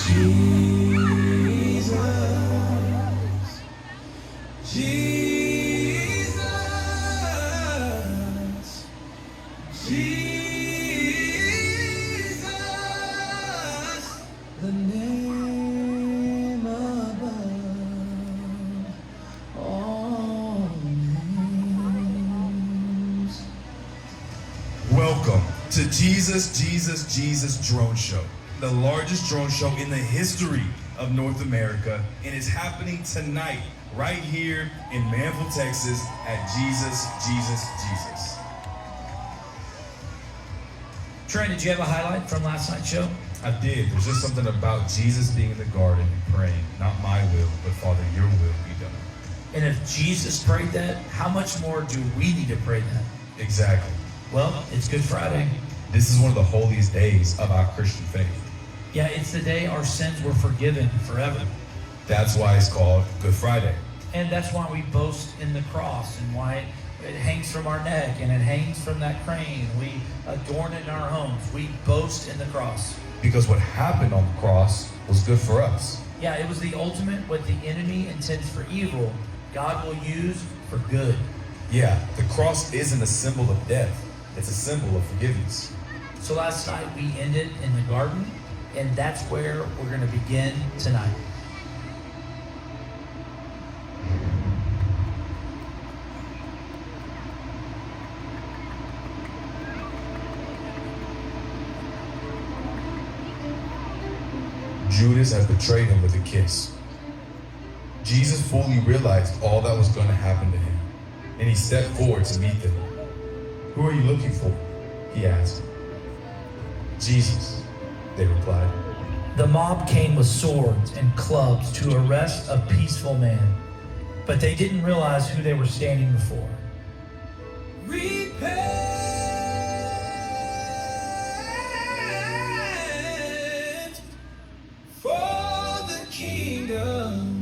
Jesus, Jesus, Jesus, the name above all names. Welcome to Jesus Drone Show, the largest drone show in the history of North America, and it's happening tonight right here in Manville, Texas at Jesus. Trent, did you have a highlight from last night's show? I did. There's just something about Jesus being in the garden and praying, not my will, but Father, your will be done. And if Jesus prayed that, how much more do we need to pray that? Exactly. Well, it's Good Friday. This is one of the holiest days of our Christian faith. Yeah, it's the day our sins were forgiven forever. That's why it's called Good Friday. And that's why we boast in the cross and why it hangs from our neck and it hangs from that crane. We adorn it in our homes. We boast in the cross. Because what happened on the cross was good for us. Yeah, it was the ultimate. What the enemy intends for evil, God will use for good. Yeah, the cross isn't a symbol of death. It's a symbol of forgiveness. So last night we ended in the garden, and that's where we're going to begin tonight. Judas had betrayed him with a kiss. Jesus fully realized all that was going to happen to him, and he stepped forward to meet them. "Who are you looking for?" he asked. "Jesus," they replied. The mob came with swords and clubs to arrest a peaceful man, but they didn't realize who they were standing before. Repent, for the kingdom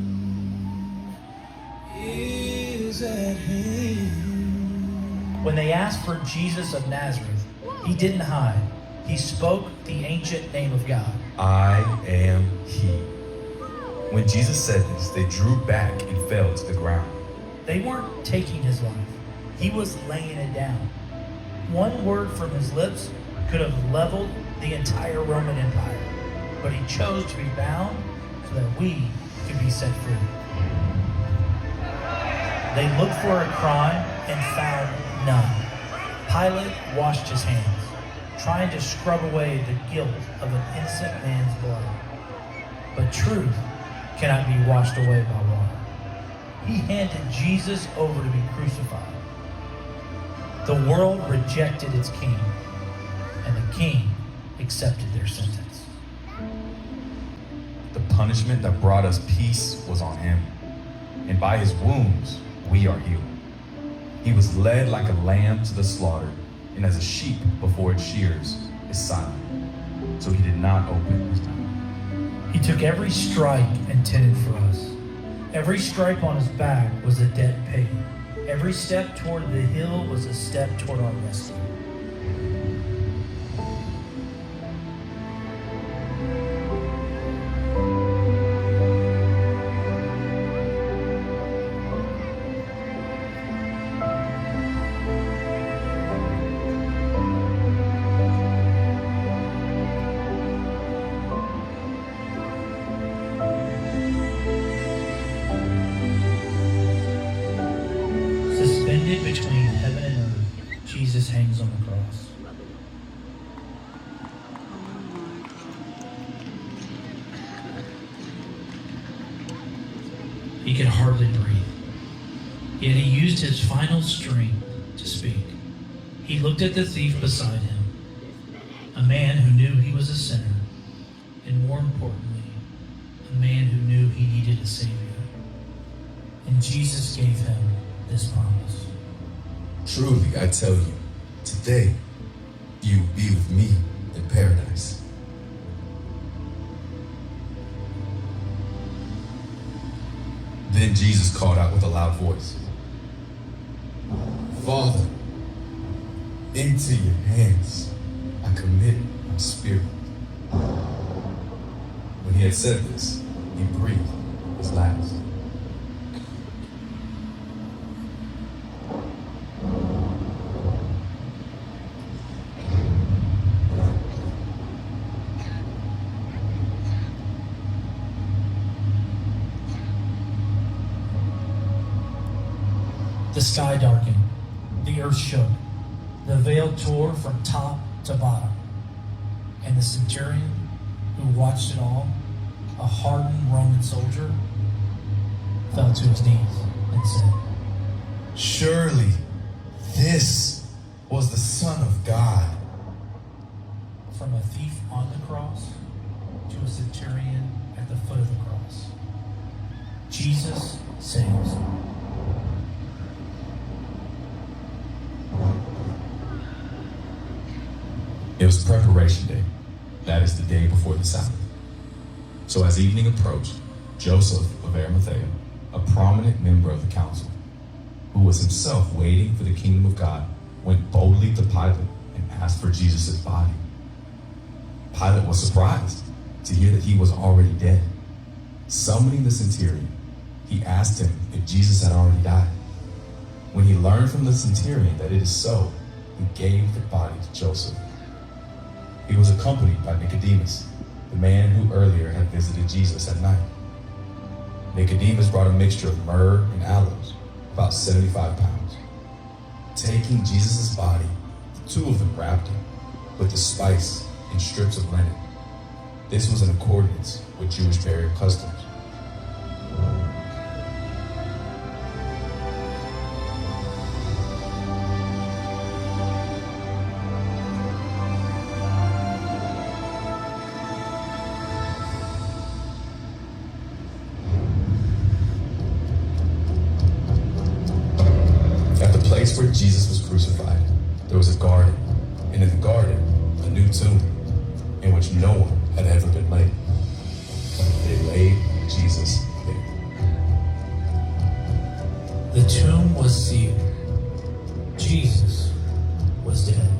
is at hand. When they asked for Jesus of Nazareth, he didn't hide. He spoke the ancient name of God. "I am he." When Jesus said this, they drew back and fell to the ground. They weren't taking his life. He was laying it down. One word from his lips could have leveled the entire Roman Empire, but he chose to be bound so that we could be set free. They looked for a crime and found none. Pilate washed his hands, trying to scrub away the guilt of an innocent man's blood. But truth cannot be washed away by water. He handed Jesus over to be crucified. The world rejected its king, and the king accepted their sentence. The punishment that brought us peace was on him, and by his wounds we are healed. He was led like a lamb to the slaughter, and as a sheep before its shears is silent, so he did not open his mouth. He took every strike intended for us. Every stripe on his back was a debt paid. Every step toward the hill was a step toward our rescue. Suspended between heaven and earth, Jesus hangs on the cross. He could hardly breathe, yet he used his final strength to speak. He looked at the thief beside him, a man who knew he was a sinner, and more importantly, a man who knew he needed a Savior. And Jesus gave him this promise. "Truly, I tell you, today you will be with me in paradise." Then Jesus called out with a loud voice, "Father, into your hands I commit my spirit." When When he had said this, he breathed his last. The sky darkened, the earth shook, the veil tore from top to bottom, and the centurion who watched it all, a hardened Roman soldier, fell to his knees and said, Surely this was the Son of God. from a thief on the cross to a centurion at the foot of the cross, Jesus saves. It was preparation day. That is the day before the Sabbath. So as evening approached, Joseph of Arimathea, a prominent member of the council, who was himself waiting for the kingdom of God, went boldly to Pilate and asked for Jesus' body. Pilate was surprised to hear that he was already dead. Summoning the centurion, he asked him if Jesus had already died. When he learned from the centurion that it is so, he gave the body to Joseph. He was accompanied by Nicodemus, the man who earlier had visited Jesus at night. Nicodemus brought a mixture of myrrh and aloes, about 75 pounds. Taking Jesus' body, the two of them wrapped it with the spice in strips of linen. This was in accordance with Jewish burial customs. At the place where Jesus was crucified, there was a garden, and in the garden, a new tomb, in which no one had ever been laid. They laid Jesus there. The tomb was sealed. Jesus was dead.